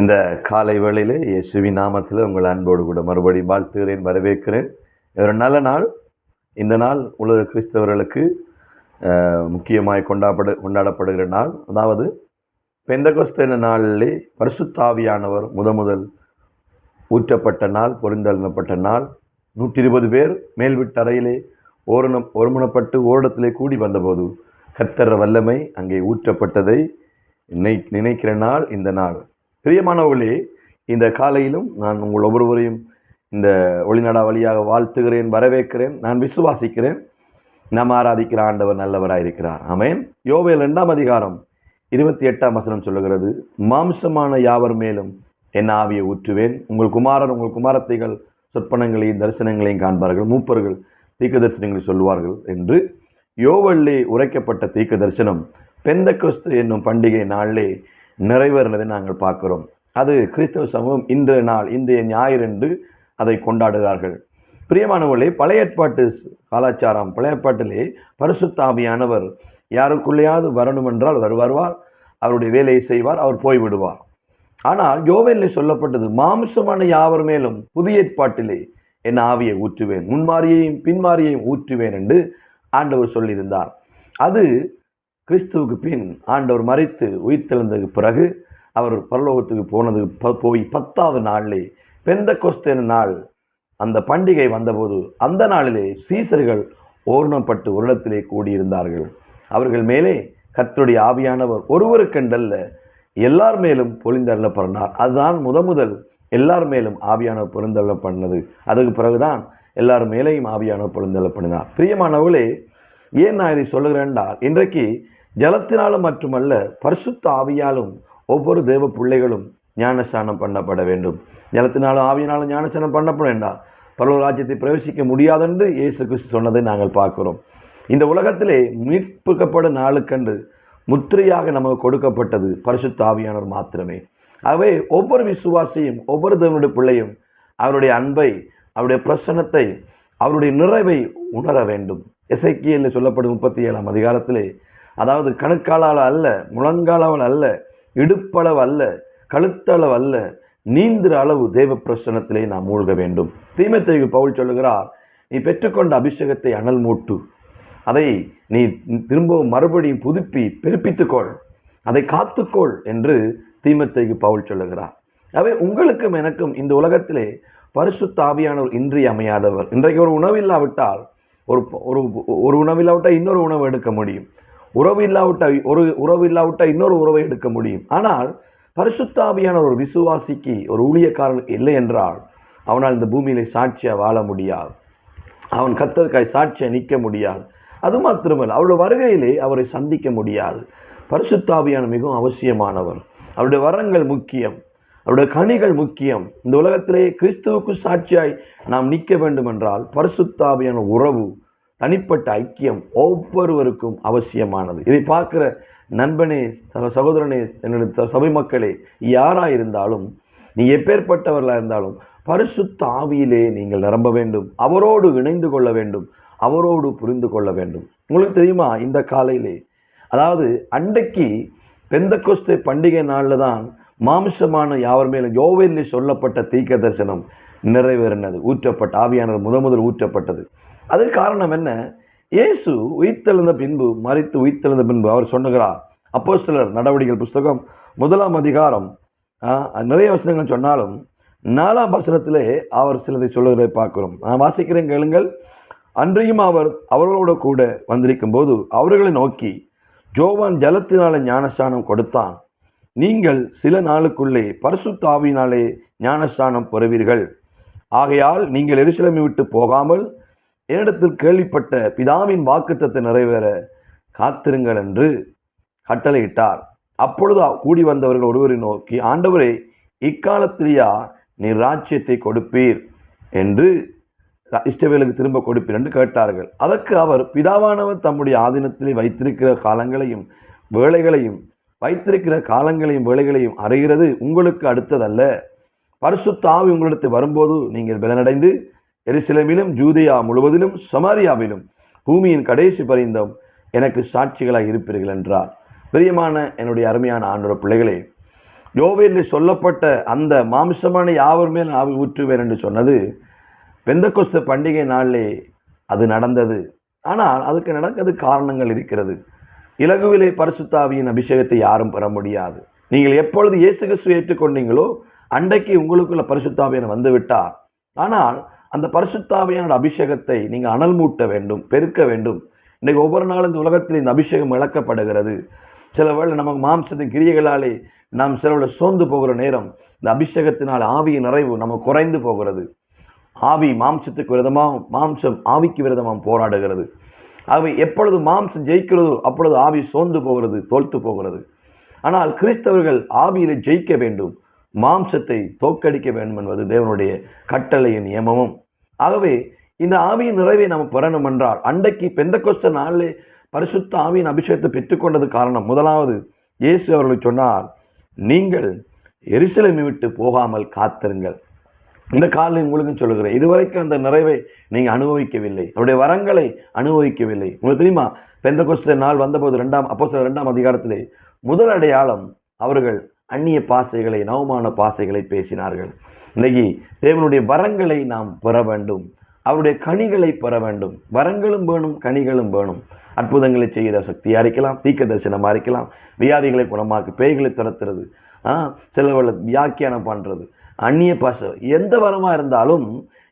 இந்த காலை வேளையிலே இயேசுவின் நாமத்தில் உங்கள் அன்போடு கூட மறுபடியும் வாழ்த்துகிறேன், வரவேற்கிறேன். ஒரு நல்ல நாள். இந்த நாள் உலக கிறிஸ்தவர்களுக்கு முக்கியமாய் கொண்டாடப்படுகிற நாள். அதாவது பெந்தகோஸ்தே நாளிலே பரிசுத்த ஆவியானவர் முதல் ஊற்றப்பட்ட நாள், பொரிந்தெழுப்பட்ட நாள். 120 பேர் மேல் வீட்டறையிலே ஒருமுனப்பட்டு ஓரிடத்திலே கூடி வந்தபோது கர்த்தர் வல்லமை அங்கே ஊற்றப்பட்டதை நினைக்கிற நாள் இந்த நாள். பிரியமானவர்களே, இந்த காலையிலும் நான் உங்கள் ஒவ்வொருவரையும் இந்த ஒளிநடா வழியாக வாழ்த்துகிறேன், வரவேற்கிறேன். நான் விசுவாசிக்கிறேன், நாம் ஆராதிக்கிற ஆண்டவர் நல்லவராயிருக்கிறார். ஆமென். யோவேல் 2ஆம் அதிகாரம் 28ஆம் வசனம் சொல்லுகிறது, மாம்சமான யாவர் மேலும் என் ஆவியை ஊற்றுவேன். உங்கள் குமாரர் உங்கள் குமாரத்தைகள் சொற்பனங்களையும் தரிசனங்களையும் காண்பார்கள், மூப்பர்கள் தீர்க்க தரிசனங்களை சொல்லுவார்கள் என்று யோவேலிலே உரைக்கப்பட்ட தீர்க்க தரிசனம் பெந்தெகோஸ்தே என்னும் பண்டிகை நாளிலே நிறைவேறினதை நாங்கள் பார்க்கிறோம். அது கிறிஸ்தவ சமூகம் இன்றைய ஞாயிறு என்று அதை கொண்டாடுகிறார்கள். பிரியமானவர்களே, பழைய ஏற்பாட்டு கலாச்சாரம், பழைய ஏற்பாட்டிலே பரிசுத்த ஆவியானவர் யாருக்குள்ளேயாவது வரணும் என்றால் வருவார், அவருடைய வேலையை செய்வார், அவர் போய்விடுவார். ஆனால் யோவேலிலே சொல்லப்பட்டது, மாம்சமான யாவர் மேலும் புதிய ஏற்பாட்டிலே என் ஆவியை ஊற்றுவேன், முன்மாரியையும் பின்மாரியையும் ஊற்றுவேன் என்று ஆண்டவர் சொல்லியிருந்தார். அது கிறிஸ்துவுக்கு பின் ஆண்டவர் மரித்து உயிர்த்தெழுந்ததுக்கு பிறகு அவர் பரலோகத்துக்கு போய் 10வது நாளிலே பெந்தெகோஸ்தே நாள் அந்த பண்டிகை வந்தபோது அந்த நாளிலே சீசர்கள் ஓர்ணப்பட்டு ஒரு இடத்திலே கூடியிருந்தார்கள். அவர்கள் மேலே கர்த்தருடைய ஆவியானவர் ஒருவருக்கென்றல்ல எல்லார் மேலும் பொழிந்தருளப்படினார். அதுதான் முதல் எல்லார் மேலும் ஆவியானவர் பொழிந்தருளப்படினது. அதுக்கு பிறகுதான் எல்லார் மேலேயும் ஆவியானவர் பொழிந்தருளப்படினார். பிரியமானவர்களே, ஏன் நான் இதை சொல்லுகிறேன் என்றால், இன்றைக்கு ஜலத்தினாலும் மட்டுமல்ல பரிசுத்த ஆவியாலும் ஒவ்வொரு தேவ பிள்ளைகளும் ஞானஸ்நானம் பண்ணப்பட வேண்டும். ஜலத்தினாலும் ஆவியினாலும் ஞானஸ்நானம் பண்ணப்பட வேண்டாம், பரலோக ராஜ்யத்தை பிரவேசிக்க முடியாதென்று இயேசு கிறிஸ்து சொன்னதை நாங்கள் பார்க்கிறோம். இந்த உலகத்திலே மீட்பிக்கப்படும் நாளுக்கென்று முத்திரையாக நமக்கு கொடுக்கப்பட்டது பரிசுத்த ஆவியானவர் மாத்திரமே. ஆகவே ஒவ்வொரு விசுவாசியும் ஒவ்வொரு தேவனுடைய பிள்ளையும் அவருடைய அன்பை, அவருடைய பிரசன்னத்தை, அவருடைய நிறைவை உணர வேண்டும். எசேக்கியேலில் சொல்லப்படும் 37ஆம் அதிகாரத்திலே, அதாவது கணுக்காலால் அல்ல, முழங்காலால் அல்ல, இடுப்பளவு அல்ல, கழுத்தளவு அல்ல, நீந்திர அளவு தேவ பிரசன்னத்திலே நாம் மூழ்க வேண்டும். தீமோத்தேயுக்கு பவுல் சொல்லுகிறார், நீ பெற்றுக்கொண்ட அபிஷேகத்தை அனல் மூட்டு, அதை நீ திரும்பவும் மறுபடியும் புதுப்பி பெருப்பித்துக்கொள், அதை காத்துக்கொள் என்று தீமோத்தேயுக்கு பவுல் சொல்லுகிறார். அவை உங்களுக்கும் எனக்கும் இந்த உலகத்திலே பரிசுத்த ஆவியானவர் இன்றியமையாதவர். இன்றைக்கு ஒரு உணவில்லாவிட்டால் ஒரு உணவில்லாவிட்டால் இன்னொரு உணவு எடுக்க முடியும், உறவு இல்லாவிட்டால் இன்னொரு உறவை எடுக்க முடியும். ஆனால் பரிசுத்த ஆவியானவர் ஒரு விசுவாசிக்கு, ஒரு ஊழியக்காரனுக்கு இல்லை என்றால் அவனால் இந்த பூமியிலே சாட்சியாக வாழ முடியாது, அவன் கர்த்தருக்காய் சாட்சியாக நிற்க முடியாது. அது மாத்திரமல்ல, அவருடைய வருகையிலே அவரை சந்திக்க முடியாது. பரிசுத்த ஆவியானவர் மிகவும் அவசியமானவர். அவருடைய வரங்கள் முக்கியம், அவருடைய கனிகள் முக்கியம். இந்த உலகத்திலே கிறிஸ்துவுக்கு சாட்சியாய் நாம் நிற்க வேண்டும் என்றால் பரிசுத்த ஆவியானவர் உறவு, தனிப்பட்ட ஐக்கியம் ஒவ்வொருவருக்கும் அவசியமானது. இதை பார்க்கிற நண்பனே, சகோதரனே, என்னுடைய சபை மக்களே, யாராக இருந்தாலும், நீ எப்பேற்பட்டவர்களாக இருந்தாலும் பரிசுத்த ஆவியிலே நீங்கள் நிரம்ப வேண்டும், அவரோடு இணைந்து கொள்ள வேண்டும், அவரோடு புரிந்து கொள்ள வேண்டும். உங்களுக்கு தெரியுமா, இந்த காலையிலே, அதாவது அன்றைக்கு பெந்தெகோஸ்தே பண்டிகை நாளில் தான் மாம்சமான யாவர் மேலும் யோவேலிலே சொல்லப்பட்ட தீர்க்க தரிசனம் நிறைவேறினது, ஊற்றப்பட்ட ஆவியானவர் முதல் ஊற்றப்பட்டது. அதுக்கு காரணம் என்ன? இயேசு உயிர்த்தெழுந்த பின்பு, மரித்து உயிர்த்தெழுந்த பின்பு அவர் சொன்னுகிறார். அப்போஸ்தலர் நடவடிக்கைகள் புஸ்தகம் 1ஆம் அதிகாரம் நிறைய வசனங்கள் சொன்னாலும் 4ஆம் வசனத்திலே அவர் சிலதை சொல்லுகிறதை பார்க்கிறோம். நான் வாசிக்கிறேன், கேளுங்கள். அன்றையும் அவர் அவர்களோடு கூட வந்திருக்கும் போது அவர்களை நோக்கி, யோவான் ஜலத்தினால ஞானஸ்நானம் கொடுத்தான், நீங்கள் சில நாளுக்குள்ளே பரிசுத்த ஆவியினாலே ஞானஸ்நானம் பெறுவீர்கள். ஆகையால் நீங்கள் எருசலேமை விட்டு போகாமல் என்னிடத்தில் கேள்விப்பட்ட பிதாவின் வாக்குத்தத்தத்தை நிறைவேற காத்திருங்கள் என்று கட்டளையிட்டார். அப்பொழுது கூடி வந்தவர்கள் ஒருவரை நோக்கி, ஆண்டவரே, இக்காலத்திலேயா நீர் ராஜ்யத்தை கொடுப்பீர் என்று இஸ்ரவேலுக்கு திரும்ப கொடுப்பீர் என்று கேட்டார்கள். அதற்கு அவர், பிதாவானவர் தம்முடைய ஆதீனத்திலே வைத்திருக்கிற காலங்களையும் வேளைகளையும் அறிகிறது உங்களுக்கு அடுத்ததல்ல. பரிசுத்த ஆவி உங்களிடத்தில் வரும்போது நீங்கள் பலனடைந்து எருசலேமிலும் யூதேயா முழுவதிலும் சமாரியாவிலும் பூமியின் கடைசி பரிந்தம் எனக்கு சாட்சிகளாக இருப்பீர்கள் என்றார். பிரியமான என்னுடைய அருமையான ஆண்டவருடைய பிள்ளைகளே, யோவேலில் சொல்லப்பட்ட அந்த மாம்சமான யாவர் மேல் ஆவி ஊற்றுவேன் என்று சொன்னது பெந்தகோஸ்து பண்டிகை நாளிலே அது நடந்தது. ஆனால் அதுக்கு நடக்கிறது காரணங்கள் இருக்கிறது. இலகுவிலே பரிசுத்த ஆவியின் அபிஷேகத்தை யாரும் பெற முடியாது. நீங்கள் எப்பொழுது இயேசு கிறிஸ்துவை ஏற்றுக்கொண்டீங்களோ அன்றைக்கு உங்களுக்குள்ள பரிசுத்த ஆவியானவர் வந்து விட்டார். ஆனால் அந்த பரிசுத்த ஆவியானோட அபிஷேகத்தை நீங்கள் அனல் மூட்ட வேண்டும், பெருக்க வேண்டும். இன்றைக்கு ஒவ்வொரு நாளும் இந்த உலகத்தில் இந்த அபிஷேகம் இழக்கப்படுகிறது. சில வேளை நமக்கு மாம்சத்தின் கிரியைகளாலே நாம் சில சோர்ந்து போகிற நேரம் இந்த அபிஷேகத்தினால் ஆவியின் நிறைவு நம்ம குறைந்து போகிறது. ஆவி மாம்சத்துக்கு விரதமாக, மாம்சம் ஆவிக்கு விரதமாக போராடுகிறது. ஆகவே எப்பொழுது மாம்சம் ஜெயிக்கிறதோ அப்பொழுது ஆவி சோர்ந்து போகிறது, தோல்த்து போகிறது. ஆனால் கிறிஸ்தவர்கள் ஆவியிலே ஜெயிக்க வேண்டும், மாம்சத்தை தோற்கடிக்க வேண்டும் என்பது தேவனுடைய கட்டளையின் நியமமும். ஆகவே இந்த ஆவியின் நிறைவை நாம் பெறணும் என்றால் அன்றைக்கு பெந்தகோஸ்து நாளிலே பரிசுத்த ஆவியின் அபிஷேகத்தை பெற்றுக்கொண்டது காரணம். முதலாவது இயேசு அவர்களுக்கு சொன்னார், நீங்கள் எருசலேமை விட்டு போகாமல் காத்திருங்கள். இந்த காலையில் உங்களுக்கும் சொல்லுகிறேன், இதுவரைக்கும் அந்த நிறைவை நீங்கள் அனுபவிக்கவில்லை, அவருடைய வரங்களை அனுபவிக்கவில்லை. உங்களுக்கு தெரியுமா, பெந்தகோஸ்து நாள் வந்தபோது அப்போஸ்தலர் 2ஆம் அதிகாரத்திலே முதல் அடையாளம் அவர்கள் அந்நிய பாசைகளை, நவமான பாசைகளை பேசினார்கள். இன்னைக்கு தேவனுடைய வரங்களை நாம் பெற வேண்டும், அவருடைய கனிகளை பெற வேண்டும். வரங்களும் வேணும், கனிகளும் வேணும். அற்புதங்களை செய்கிற சக்தியாக இருக்கலாம், தீர்க்க தரிசனமாக இருக்கலாம், வியாதிகளை குணமாக்கி, பேய்களை துரத்துறது, சில வியாக்கியானம் பண்ணுறது, அந்நிய பாசை, எந்த வரமாக இருந்தாலும்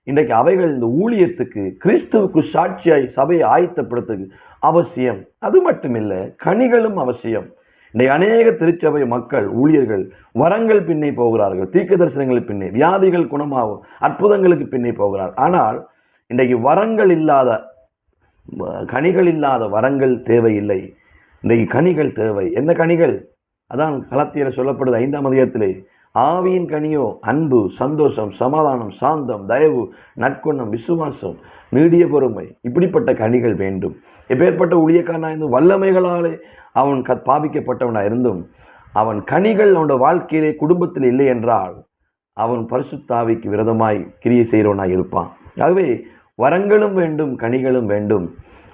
இன்றைக்கு அவைகள் இந்த ஊழியத்துக்கு, கிறிஸ்துவுக்கு சாட்சியாய் சபையை ஆயத்தப்படுத்துக்கு அவசியம். அது மட்டுமில்லை, கனிகளும் அவசியம். இன்றைக்கு அநேக திருச்சபை மக்கள், ஊழியர்கள் வரங்கள் பின்னே போகிறார்கள், தீர்க்க தரிசனங்கள் பின்னே, வியாதிகள் குணமாகும், அற்புதங்களுக்கு பின்னே போகிறார். ஆனால் இன்றைக்கு வரங்கள் இல்லாத, கனிகள் இல்லாத வரங்கள் தேவையில்லை. இன்றைக்கு கனிகள் தேவை. என்ன கனிகள்? அதான் கலாத்தியர் சொல்லப்படுது 5ஆம் அதிகாரத்திலே, ஆவியின் கனியோ அன்பு, சந்தோஷம், சமாதானம், சாந்தம், தயவு, நற்குணம், விசுவாசம், நீடிய பொறுமை. இப்படிப்பட்ட கனிகள் வேண்டும். எப்பேற்பட்ட ஊழியக்காரனாக இருந்தும், வல்லமைகளாலே அவன் பாவிக்கப்பட்டவனாக இருந்தும், அவன் கனிகள் அவனுடைய வாழ்க்கையிலே, குடும்பத்தில் இல்லை என்றால் அவன் பரிசுத்த ஆவிக்கு விரோதமாய் கிரியை செய்கிறவனாக இருப்பான். ஆகவே வரங்களும் வேண்டும், கனிகளும் வேண்டும்.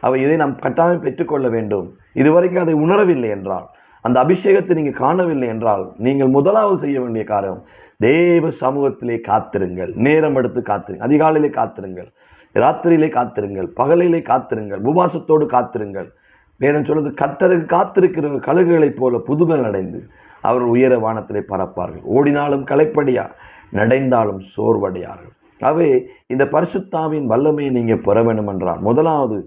அவை இதை நாம் கட்டாயம் பெற்றுக்கொள்ள வேண்டும். இதுவரைக்கும் அதை உணரவில்லை என்றால், அந்த அபிஷேகத்தை நீங்கள் காணவில்லை என்றால், நீங்கள் முதலாவது செய்ய வேண்டிய காரியம், தேவ சமூகத்திலே காத்திருங்கள். நேரம் எடுத்து காத்திருங்கள். அதிகாலையிலே காத்திருங்கள், ராத்திரியிலே காத்திருங்கள், பகலிலே காத்திருங்கள், உபவாசத்தோடு காத்திருங்கள். வேதம் சொல்வது, கர்த்தருக்கு காத்திருக்கிற கழுகுகளைப் போல புதுபலன் அடைந்து அவர் உயர வானத்திலே பறப்பார்கள். ஓடினாலும் களைப்படியா, நடைந்தாலும் சோர்வடையார்கள். ஆகவே இந்த பரிசுத்த ஆவியின் வல்லமையை நீங்கள் பெற வேண்டும் என்றால் முதலாவது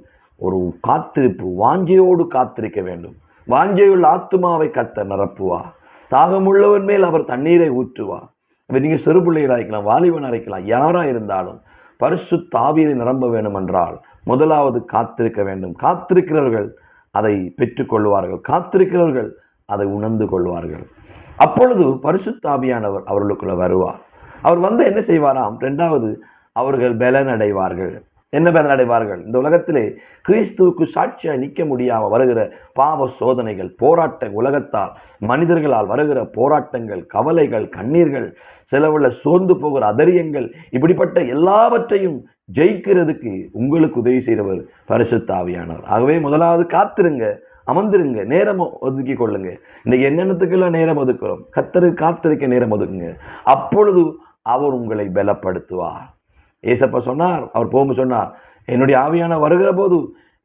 ஒரு காத்திருப்பு, வாஞ்சையோடு காத்திருக்க வேண்டும். வாஞ்சையுள்ள ஆத்துமாவை கர்த்தர் நிரப்புவார். தாகமுள்ளவன் மேல் அவர் தண்ணீரை ஊற்றுவார். நீங்கள் சிறு பிள்ளைகளாக இருக்கலாம், வாலிபனாக இருக்கலாம், யாராக இருந்தாலும் பரிசுத்த ஆவியை நிரம்ப வேண்டும் என்றால் முதலாவது காத்திருக்க வேண்டும். காத்திருக்கிறவர்கள் அதை பெற்றுக்கொள்வார்கள், காத்திருக்கிறவர்கள் அதை உணர்ந்து கொள்வார்கள். அப்பொழுது பரிசுத்த ஆவியானவர் அவர்களுக்குள்ள வருவார். அவர் வந்து என்ன செய்வாராம்? 2வது, அவர்கள் பலன் அடைவார்கள். என்ன பலன் அடைவார்கள்? இந்த உலகத்திலே கிறிஸ்துவுக்கு சாட்சியாக நிற்க முடியாமல் வருகிற பாவ சோதனைகள், போராட்ட, உலகத்தால் மனிதர்களால் வருகிற போராட்டங்கள், கவலைகள், கண்ணீர்கள், சிலவுள்ள சோர்ந்து போகிற அதரியங்கள், இப்படிப்பட்ட எல்லாவற்றையும் ஜெயிக்கிறதுக்கு உங்களுக்கு உதவி செய்கிறவர் பரிசுத்த ஆவியானவர். ஆகவே முதலாவது காத்திருங்க, அமர்ந்திருங்க, நேரம் ஒதுக்கி கொள்ளுங்க. இன்னைக்கு என்னென்னத்துக்கெல்லாம் நேரம் ஒதுக்குறோம்? கர்த்தருக்கு காத்திருக்க நேரம் ஒதுக்குங்க. அப்பொழுது அவர் உங்களை பலப்படுத்துவார். ஏசப்பா சொன்னார், அவர் போகும்போது சொன்னார், என்னுடைய ஆவியான வருகிற போது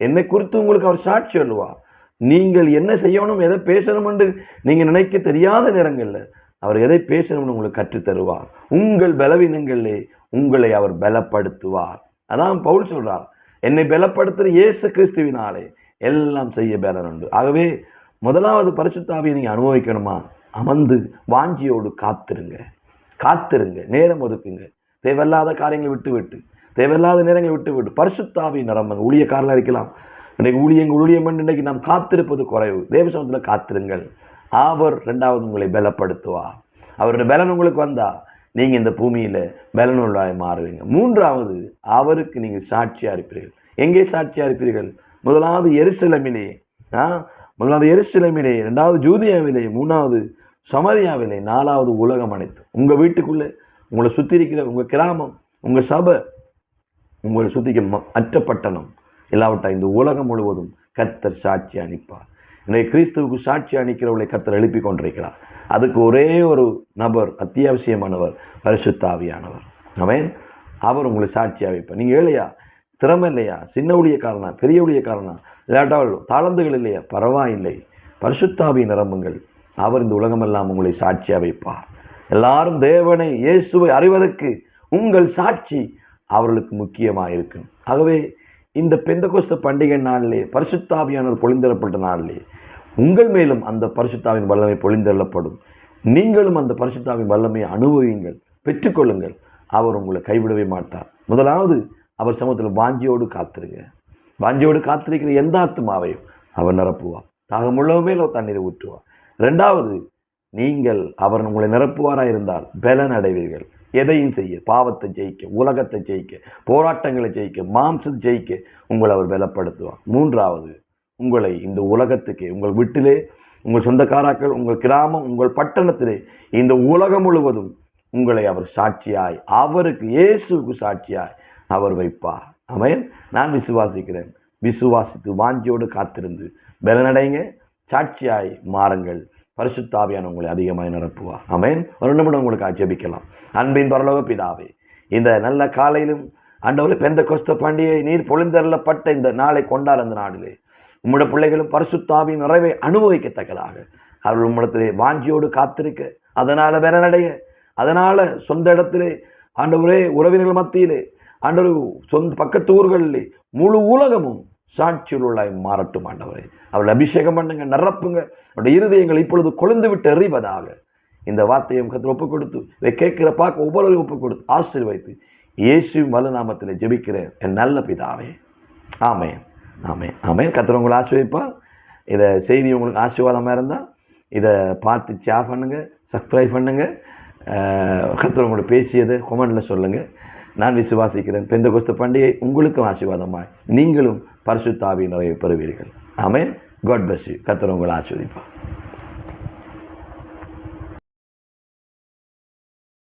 என்னை குறித்து உங்களுக்கு அவர் சாட்சி சொல்லுவார். நீங்கள் என்ன செய்யணும், எதை பேசணும் என்று நீங்கள் நினைக்க தெரியாத நேரங்களில் அவர் எதை பேசணும்னு உங்களுக்கு கற்றுத்தருவார். உங்கள் பலவீனங்களிலே உங்களை அவர் பலப்படுத்துவார். அதான் பவுல் சொல்றார், என்னை பலப்படுத்துகிற இயேசு கிறிஸ்துவினாலே எல்லாம் செய்ய பலன் உண்டு. ஆகவே முதலாவது பரிசுத்த ஆவியை நீங்கள் அனுபவிக்கணுமா? அமர்ந்து வாஞ்சியோடு காத்திருங்க, காத்திருங்க, நேரம் ஒதுக்குங்க. தேவையில்லாத காரியங்களை விட்டு தேவையில்லாத நேரங்களை விட்டு பரிசுத்த ஆவியை நிரம்புங்க. ஊழியக்காரர்களாக இருக்கலாம், இன்றைக்கு ஊழியம் என்று இன்றைக்கு நாம் காத்திருப்பது குறைவு. தேவசமத்தில் காத்திருங்கள். அவர் 2வது உங்களை பலப்படுத்துவார். அவருடைய பலன் உங்களுக்கு வந்தா நீங்க இந்த பூமியில பலனுள்ளாய் மாறுவீங்க. 3வது, அவருக்கு நீங்கள் சாட்சியா இருப்பீர்கள். எங்கே சாட்சியா இருப்பீர்கள்? முதலாவது எருசலேமிலே, 2வது ஜூதியாவிலே, 3வது சமரியாவிலே, 4வது உலகம் அனைத்து. உங்க வீட்டுக்குள்ளே, உங்களை சுத்தி இருக்கிற உங்க கிராமம், உங்க சபை, உங்களை சுத்திக்க மற்ற பட்டணம், இல்லாவிட்டா இந்த உலகம் முழுவதும் கர்த்தர் சாட்சி அனுப்பார். இன்னைக்கு கிறிஸ்துவுக்கு சாட்சியாக நிற்கிறவர்களை கர்த்தர் எழுப்பி கொண்டிருக்கிறார். அதுக்கு ஒரே ஒரு நபர் அத்தியாவசியமானவர், பரிசுத்த ஆவியானவர். ஆமென். அவர் உங்களை சாட்சியாக வைப்பார். நீங்கள் ஏழையா, திறமை இல்லையா, சின்ன ஊழியக்காரனா, பெரிய ஊழியக்காரனா, இல்லாட்டால் தாளந்துகள் இல்லையா, பரவாயில்லை, பரிசுத்த ஆவி நிரம்புங்கள். அவர் இந்த உலகமெல்லாம் உங்களை சாட்சியாக வைப்பார். எல்லாரும் தேவனை இயேசுவை அறிவதற்கு உங்கள் சாட்சி அவர்களுக்கு முக்கியமாக இருக்கும். ஆகவே இந்த பெந்தெகோஸ்தே பண்டிகை நாளிலே, பரிசுத்த ஆவியானவர் பொழிந்தரப்பட்ட நாளிலே உங்கள் மேலும் அந்த பரிசுத்த ஆவியின் வல்லமை பொழிந்தள்ளப்படும். நீங்களும் அந்த பரிசுத்த ஆவியின் வல்லமையை அனுபவியுங்கள், பெற்றுக்கொள்ளுங்கள். அவர் உங்களை கைவிடவே மாட்டார். முதலாவது அவர் சமூகத்தில் வாஞ்சியோடு காத்திருங்க. வாஞ்சியோடு காத்திருக்கிற எந்த ஆத்துமாவையும் அவர் நிரப்புவார். தாகமுள்ளவ மேல் தண்ணீரை ஊற்றுவார். இரண்டாவது, நீங்கள் அவர் உங்களை நிரப்புவாராக இருந்தால் பலன் அடைவீர்கள். எதையும் செய்ய, பாவத்தை ஜெயிக்க, உலகத்தை ஜெயிக்க, போராட்டங்களை ஜெயிக்க, மாம்சத்தை ஜெயிக்க உங்களை அவர் பலப்படுத்துவார். மூன்றாவது, உங்களை இந்த உலகத்துக்கு, உங்கள் வீட்டிலே, உங்கள் சொந்தக்காராக்கள், உங்கள் கிராமம், உங்கள் பட்டணத்திலே, இந்த உலகம் முழுவதும் உங்களை அவர் சாட்சியாய், அவருக்கு இயேசுக்கு சாட்சியாய் அவர் வைப்பார். ஆமென். நான் விசுவாசிக்கிறேன். விசுவாசித்து வாஞ்சியோடு காத்திருந்து பலனடைங்க, சாட்சியாய் மாறுங்கள். பரிசுத்த ஆவியான உங்களை அதிகமாக நிரப்புவார். ஆமென். ஒரு நிமிடம் உங்களுக்கு ஜெபிக்கலாம். அன்பின் பரலோக பிதாவே, இந்த நல்ல காலையிலும் ஆண்டவரே, பெந்தெகோஸ்தே பண்டிகை நீர் பொழிந்தருளப்பட்ட இந்த நாளை கொண்டாட அந்த நாளிலே உம்முடைய பிள்ளைகளும் பரிசுத்த ஆவியின் நிறைவை அனுபவிக்கத்தக்கதாக அவர்கள் உம்மிடத்திலே வாஞ்சியோடு காத்திருக்க, அதனால பலனடைய, அதனால சொந்த இடத்திலே ஆண்டவரே, உறவினர்கள் மத்தியிலே, ஆண்டவர் சொந்த பக்கத்து ஊர்களிலே முழு உலகமும் சாட்சியுள்ளாய் மாறட்டும். ஆண்டவரே, அவர்கள் அபிஷேகம் பண்ணுங்க, நிரப்புங்க. அவருடைய இருதயங்கள் இப்பொழுது கொழுந்து விட்டு எறிவதாக இந்த வார்த்தையை கர்த்தர் ஒப்புக் கொடுத்து, இதை கேட்கிற பார்க்க ஒவ்வொருவரையும் ஒப்புக் கொடுத்து ஆசீர்வதித்து இயேசுவின் வல்ல நாமத்தில் ஜெபிக்கிறேன் என் நல்ல பிதாவே. ஆமென். ஆமென். ஆமென். கர்த்தர் உங்களை ஆசீர்வதிப்பார். இதை செய்தி உங்களுக்கு ஆசீர்வாதமாக இருந்தால் இதை பார்த்து ஷேர் பண்ணுங்கள், சப்ஸ்கிரைப் பண்ணுங்கள். கர்த்தர் உங்களோட பேசியதை கொமெண்டில் சொல்லுங்கள். நான் விசுவாசிக்கிறேன், பெந்தெகோஸ்தே பண்டிகை உங்களுக்கும் ஆசீர்வாதமாய் நீங்களும் பரிசுத்த ஆவியின் நிறைவை பெறுவீர்கள். ஆமென். God bless you. கர்த்தர் உங்களை ஆசீர்வதிப்பார்.